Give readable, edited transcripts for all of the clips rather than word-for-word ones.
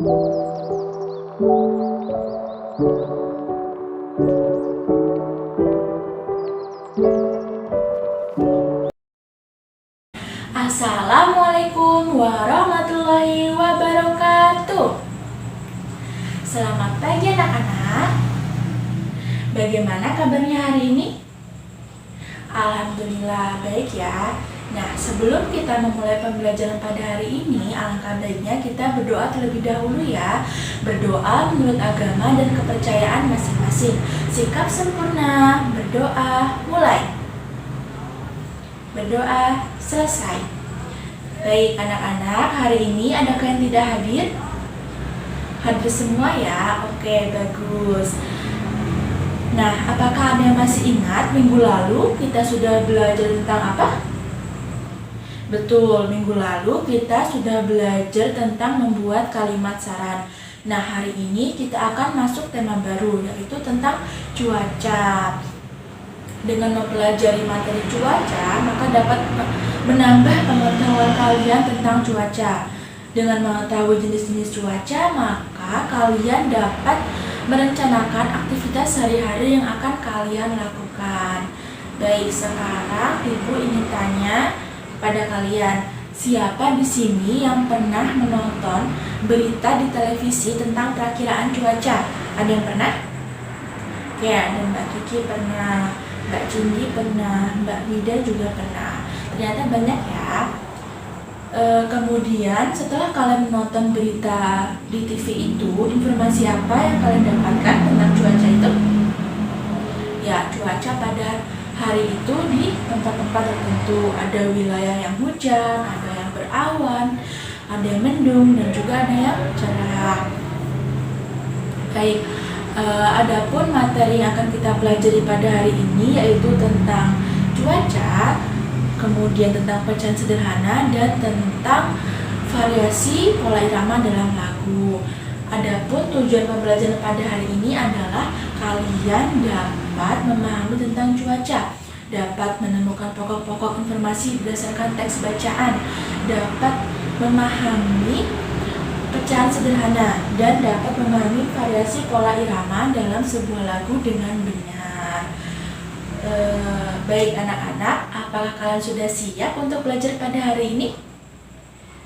Assalamualaikum warahmatullahi wabarakatuh. Selamat pagi anak-anak. Bagaimana kabarnya hari ini? Alhamdulillah baik ya. Nah, sebelum kita memulai pembelajaran pada hari ini, alangkah baiknya kita berdoa terlebih dahulu ya. Berdoa menurut agama dan kepercayaan masing-masing. Sikap sempurna, berdoa, mulai. Berdoa, selesai. Baik anak-anak, hari ini adakah yang tidak hadir? Hadir semua ya? Oke, bagus. Nah, apakah ada yang masih ingat minggu lalu kita sudah belajar tentang apa? Betul, minggu lalu kita sudah belajar tentang membuat kalimat saran. Nah, hari ini kita akan masuk tema baru, yaitu tentang cuaca. Dengan mempelajari materi cuaca, maka dapat menambah pengetahuan kalian tentang cuaca. Dengan mengetahui jenis-jenis cuaca, maka kalian dapat merencanakan aktivitas sehari-hari yang akan kalian lakukan. Baik, sekarang Ibu ingin tanya pada kalian, siapa di sini yang pernah menonton berita di televisi tentang perakiraan cuaca? Ada yang pernah? Ya, dan Mbak Kiki pernah, Mbak Cindy pernah, Mbak Nida juga pernah. Ternyata banyak ya. Kemudian setelah kalian menonton berita di TV itu, informasi apa yang kalian dapatkan tentang cuaca itu? Ya, cuaca pada hari itu di tempat-tempat tertentu. Ada wilayah yang hujan, ada yang berawan, ada yang mendung, dan juga ada yang cerah. Baik, adapun materi yang akan kita pelajari pada hari ini yaitu tentang cuaca, kemudian tentang pecahan sederhana, dan tentang variasi pola irama dalam lagu. Adapun tujuan pembelajaran pada hari ini adalah kalian dapat memahami tentang cuaca, dapat menemukan pokok-pokok informasi berdasarkan teks bacaan, dapat memahami pecahan sederhana, dan dapat memahami variasi pola irama dalam sebuah lagu dengan benar. Baik anak-anak, apakah kalian sudah siap untuk belajar pada hari ini?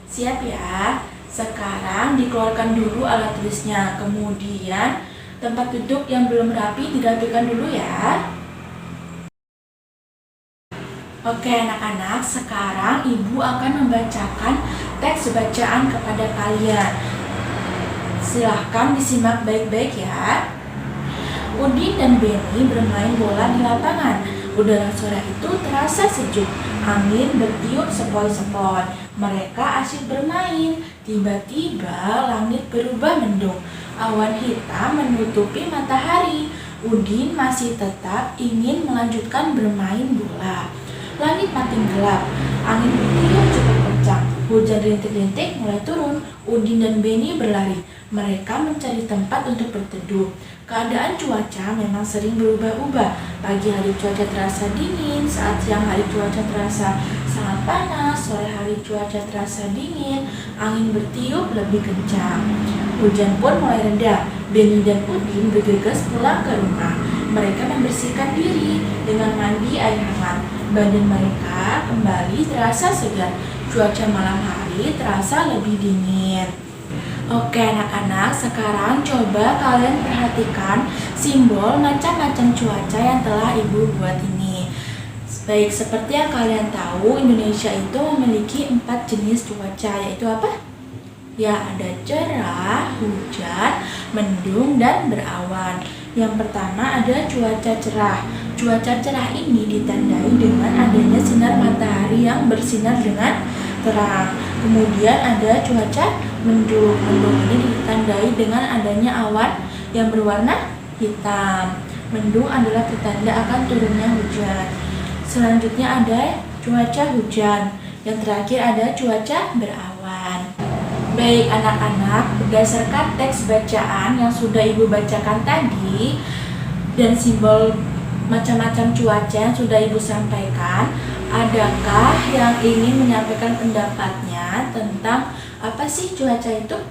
Siap ya? Sekarang dikeluarkan dulu alat tulisnya, kemudian tempat duduk yang belum rapi dirapikan dulu ya. Oke anak-anak, sekarang Ibu akan membacakan teks bacaan kepada kalian. Silahkan disimak baik-baik ya. Udin dan Benny bermain bola di lapangan. Udara sore itu terasa sejuk. Angin bertiup sepoi-sepoi. Mereka asyik bermain. Tiba-tiba langit berubah mendung. Awan hitam menutupi matahari. Udin masih tetap ingin melanjutkan bermain bola. Langit makin gelap. Angin bertiup cukup kencang. Hujan rintik-rintik mulai turun. Udin dan Benny berlari. Mereka mencari tempat untuk berteduh. Keadaan cuaca memang sering berubah-ubah. Pagi hari cuaca terasa dingin, saat siang hari cuaca terasa sangat panas, sore hari cuaca terasa dingin, angin bertiup lebih kencang. Hujan pun mulai reda. Benny dan Udin bergegas pulang ke rumah. Mereka membersihkan diri dengan mandi air hangat. Badan mereka kembali terasa segar. Cuaca malam hari terasa lebih dingin. Oke anak-anak, sekarang coba kalian perhatikan simbol macam-macam cuaca yang telah Ibu buat ini. Baik, seperti yang kalian tahu, Indonesia itu memiliki 4 jenis cuaca, yaitu apa? Ya, ada cerah, hujan, mendung, dan berawan. Yang pertama ada cuaca cerah. Cuaca cerah ini ditandai dengan adanya sinar matahari yang bersinar dengan terang. Kemudian ada cuaca mendung. Mendung ini ditandai dengan adanya awan yang berwarna hitam. Mendung adalah petanda akan turunnya hujan. Selanjutnya ada cuaca hujan. Yang terakhir ada cuaca berawan. Baik anak-anak, berdasarkan teks bacaan yang sudah Ibu bacakan tadi dan simbol macam-macam cuaca yang sudah Ibu sampaikan, adakah yang ingin menyampaikan pendapatnya tentang apa sih cuaca itu?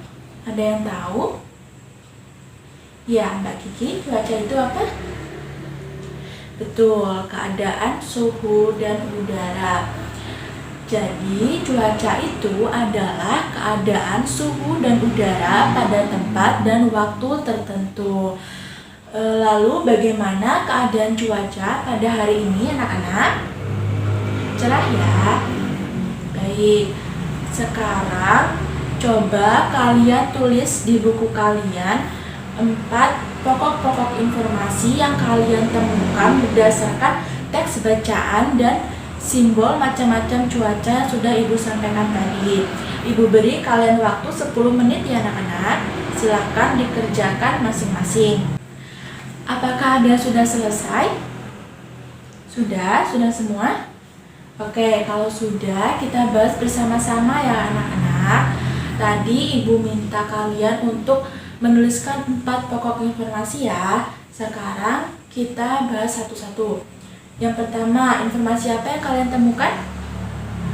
Ada yang tahu? Ya, Mbak Kiki, cuaca itu apa? Betul, keadaan suhu dan udara. Jadi, cuaca itu adalah keadaan suhu dan udara pada tempat dan waktu tertentu. Lalu, bagaimana keadaan cuaca pada hari ini, anak-anak? Cerah ya? Baik, sekarang coba kalian tulis di buku kalian 4 pokok-pokok informasi yang kalian temukan berdasarkan teks bacaan dan simbol macam-macam cuaca sudah Ibu sampaikan tadi. Ibu beri kalian waktu 10 menit ya anak-anak. Silakan dikerjakan masing-masing. Apakah ada sudah selesai? Sudah semua? Oke, kalau sudah kita bahas bersama-sama ya anak-anak. Tadi Ibu minta kalian untuk menuliskan 4 pokok informasi ya. Sekarang kita bahas satu-satu. Yang pertama, informasi apa yang kalian temukan?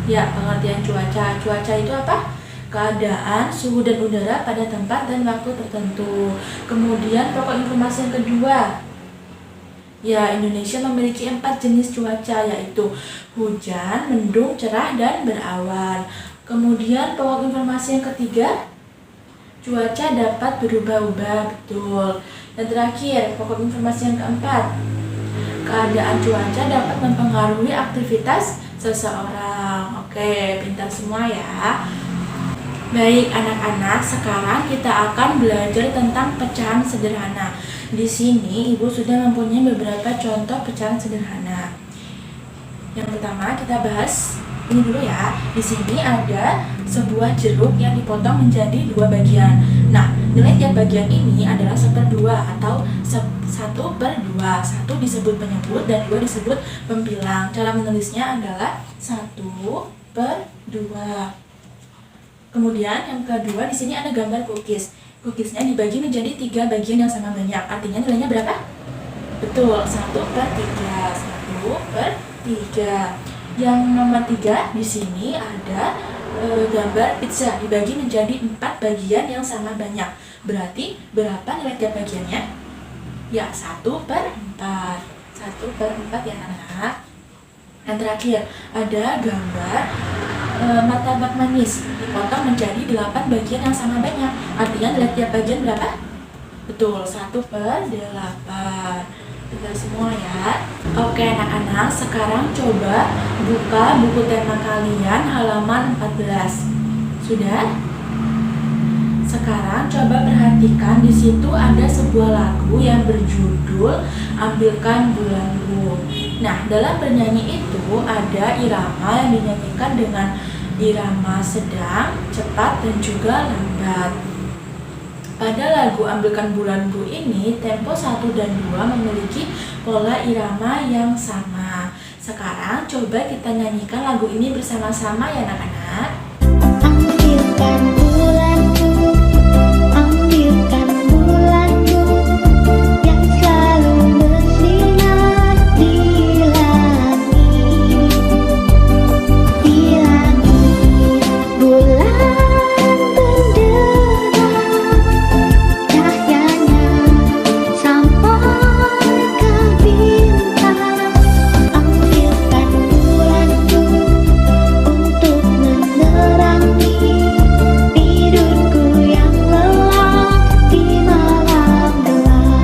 Ya, pengertian cuaca. Cuaca itu apa? Keadaan, suhu dan udara pada tempat dan waktu tertentu. Kemudian pokok informasi yang kedua. Ya, Indonesia memiliki 4 jenis cuaca, yaitu hujan, mendung, cerah, dan berawan. Kemudian pokok informasi yang ketiga, cuaca dapat berubah-ubah, betul. Dan terakhir, pokok informasi yang keempat, keadaan cuaca dapat mempengaruhi aktivitas seseorang. Oke, pintar semua ya. Baik anak-anak, sekarang kita akan belajar tentang pecahan sederhana. Di sini Ibu sudah mempunyai beberapa contoh pecahan sederhana. Yang pertama kita bahas ini dulu ya. Di sini ada sebuah jeruk yang dipotong menjadi 2 bagian. Nah, nilai tiap bagian ini adalah 1/2 atau 1/2. 1 disebut penyebut dan 2 disebut pembilang. Cara menulisnya adalah 1/2. Kemudian yang kedua di sini ada gambar cookies. Cookiesnya dibagi menjadi 3 bagian yang sama banyak. Artinya nilainya berapa? Betul, 1/3. 1/3. Yang nomor 3 di sini ada gambar pizza dibagi menjadi 4 bagian yang sama banyak. Berarti berapa nilai tiap bagiannya? Ya, 1/4. 1/4 ya anak-anak. Yang terakhir ada gambar martabak manis dipotong menjadi 8 bagian yang sama banyak. Artinya nilai tiap bagian berapa? Betul, 1/8. Kita semua ya. Oke anak-anak, sekarang coba buka buku tema kalian halaman 14. Sudah? Sekarang coba perhatikan di situ ada sebuah lagu yang berjudul Ambilkan Bulanku. Nah, dalam bernyanyi itu ada irama yang dinyanyikan dengan irama sedang, cepat, dan juga lambat. Pada lagu Ambilkan Bulanku ini, tempo 1 dan 2 memiliki pola irama yang sama. Sekarang coba kita nyanyikan lagu ini bersama-sama ya anak-anak. Ambilkan bulanku, ambilkan bulanku, yang selalu bersinar di langit. Di langit bulan benderang, cahayanya sampai ke bintang. Ambilkan bulanku untuk menerangi tidurku yang lelap di malam gelap.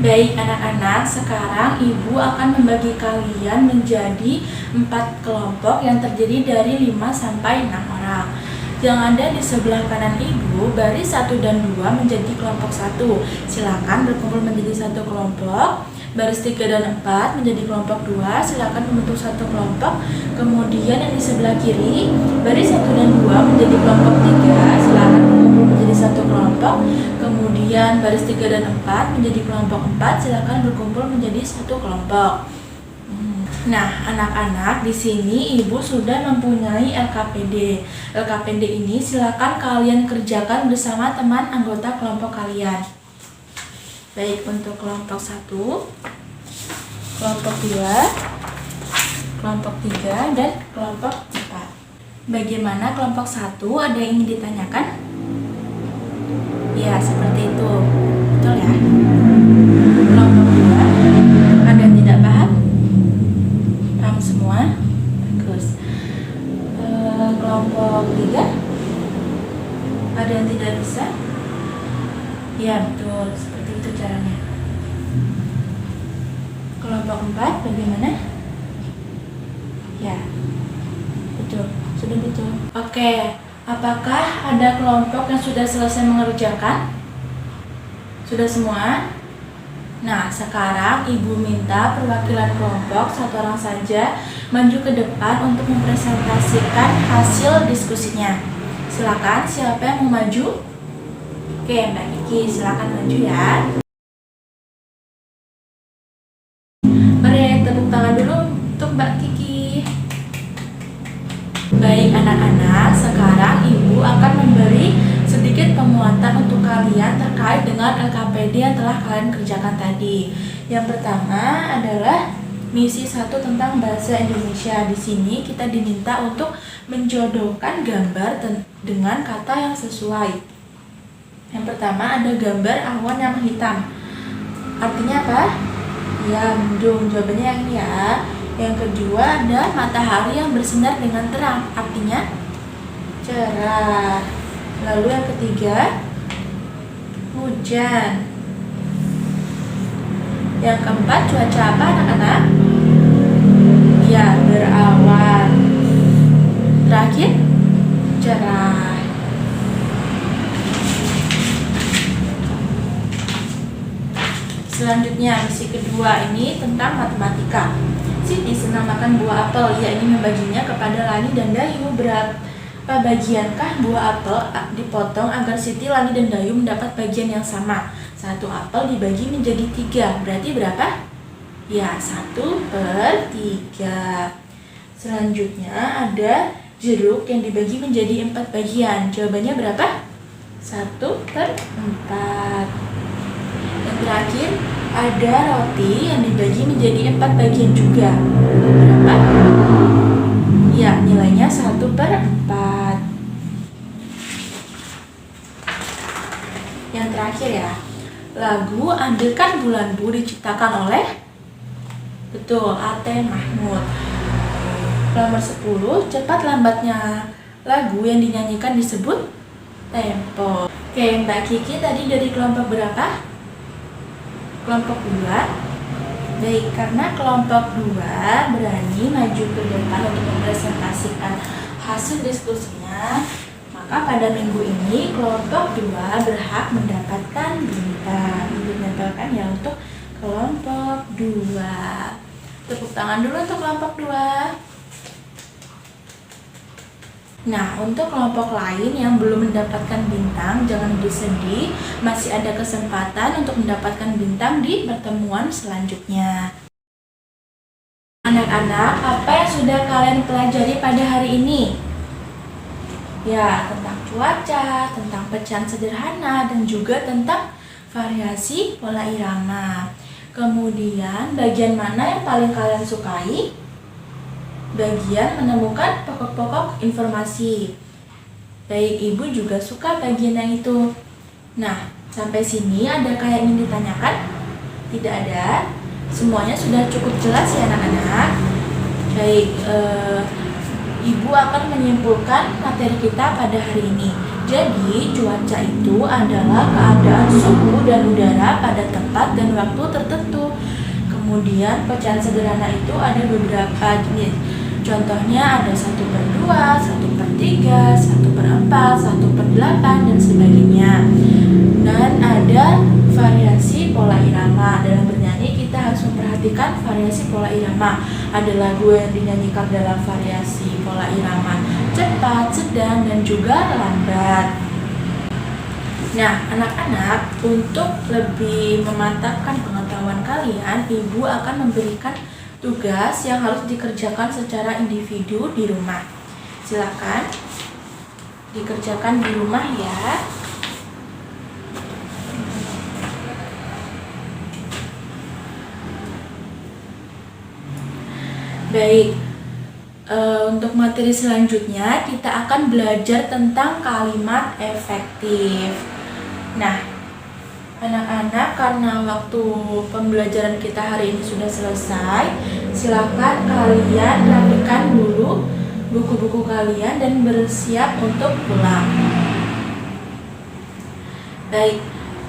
Baik anak-anak, sekarang Ibu akan membagi kalian menjadi 4 kelompok yang terdiri dari 5 sampai 6 orang. Yang ada di sebelah kanan Ibu, baris 1 dan 2 menjadi kelompok 1. Silakan berkumpul menjadi satu kelompok. Baris 3 dan 4 menjadi kelompok 2, silakan membentuk satu kelompok. Kemudian yang di sebelah kiri, baris 1 dan 2 menjadi kelompok 3, silakan berkumpul menjadi satu kelompok. Kemudian baris 3 dan 4 menjadi kelompok 4, silakan berkumpul menjadi satu kelompok. Nah, anak-anak, di sini Ibu sudah mempunyai LKPD. LKPD ini silakan kalian kerjakan bersama teman anggota kelompok kalian. Baik untuk kelompok 1, kelompok 2, kelompok 3, dan kelompok 4. Bagaimana kelompok 1? Ada yang ingin ditanyakan? Ya, seperti itu. Betul ya? Kelompok 2, ada yang tidak paham? Paham semua? Bagus. Kelompok 3, ada yang tidak bisa? Ya, betul. Seperti itu caranya. Kelompok 4, bagaimana? Ya, betul. Sudah betul. Oke, apakah ada kelompok yang sudah selesai mengerjakan? Sudah semua? Nah, sekarang Ibu minta perwakilan kelompok satu orang saja maju ke depan untuk mempresentasikan hasil diskusinya. Silakan, siapa yang mau maju? Oke, Mbak Kiki, silakan maju ya. Mari tepuk tangan dulu untuk Mbak Kiki. Baik anak-anak, sekarang Ibu akan memberi sedikit penguatan untuk kalian terkait dengan LKPD yang telah kalian kerjakan tadi. Yang pertama adalah misi 1 tentang bahasa Indonesia. Di sini kita diminta untuk menjodohkan gambar dengan kata yang sesuai. Yang pertama ada gambar awan yang hitam. Artinya apa? Ya, mendung. Jawabannya yang ini ya. Yang kedua ada matahari yang bersinar dengan terang, artinya cerah. Lalu yang ketiga hujan. Yang keempat cuaca apa anak-anak? Ya, berawan. Terakhir cerah. Selanjutnya misi kedua ini tentang matematika. Siti senang makan buah apel. Ia ingin membaginya kepada Lani dan Dayu. Berapa bagiankah buah apel dipotong agar Siti, Lani, dan Dayu mendapat bagian yang sama? 1 apel dibagi menjadi 3. Berarti berapa? Ya, 1/3. Selanjutnya ada jeruk yang dibagi menjadi 4 bagian. Jawabannya berapa? 1/4. Yang terakhir ada roti yang dibagi menjadi 4 bagian juga. Berapa? Ya, nilainya 1/4. Yang terakhir ya, lagu Ambilkan Bulanku diciptakan oleh, betul, A.T. Mahmud. Nomor 10, cepat lambatnya lagu yang dinyanyikan disebut tempo. Oke, Mbak Kiki tadi dari kelompok berapa? Kelompok 2. Baik, karena kelompok 2 berani maju ke depan untuk mempresentasikan hasil diskusinya, maka pada minggu ini kelompok 2 berhak mendapatkan bintang. Ibu menempelkan ya untuk kelompok 2. Tepuk tangan dulu untuk kelompok 2. Nah, untuk kelompok lain yang belum mendapatkan bintang, jangan bersedih, masih ada kesempatan untuk mendapatkan bintang di pertemuan selanjutnya. Anak-anak, apa yang sudah kalian pelajari pada hari ini? Ya, tentang cuaca, tentang pecahan sederhana, dan juga tentang variasi pola irama. Kemudian, bagian mana yang paling kalian sukai? Bagian menemukan pokok-pokok informasi. Baik, Ibu juga suka bagian yang itu. Nah, sampai sini adakah yang ingin ditanyakan? Tidak ada. Semuanya sudah cukup jelas ya anak-anak. Baik, Ibu akan menyimpulkan materi kita pada hari ini. Jadi, cuaca itu adalah keadaan suhu dan udara pada tempat dan waktu tertentu. Kemudian, pecahan sederhana itu ada beberapa jenis. Contohnya ada 1/2, 1/3, 1/4, 1/8, dan sebagainya. Dan ada variasi pola irama. Dalam bernyanyi kita harus memperhatikan variasi pola irama. Ada lagu yang dinyanyikan dalam variasi pola irama cepat, sedang, dan juga lambat. Nah, anak-anak, untuk lebih memantapkan pengetahuan kalian, Ibu akan memberikan tugas yang harus dikerjakan secara individu di rumah. Silakan dikerjakan di rumah ya. Baik, untuk materi selanjutnya kita akan belajar tentang kalimat efektif. Nah, anak-anak, karena waktu pembelajaran kita hari ini sudah selesai, silakan kalian rapikan dulu buku-buku kalian dan bersiap untuk pulang. Baik,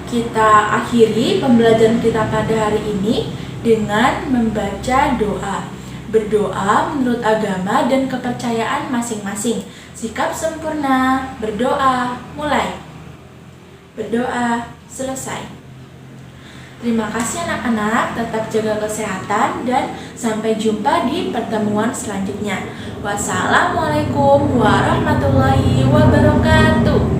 kita akhiri pembelajaran kita pada hari ini dengan membaca doa. Berdoa menurut agama dan kepercayaan masing-masing. Sikap sempurna, berdoa, mulai. Berdoa, selesai. Terima kasih anak-anak, tetap jaga kesehatan dan sampai jumpa di pertemuan selanjutnya. Wassalamualaikum warahmatullahi wabarakatuh.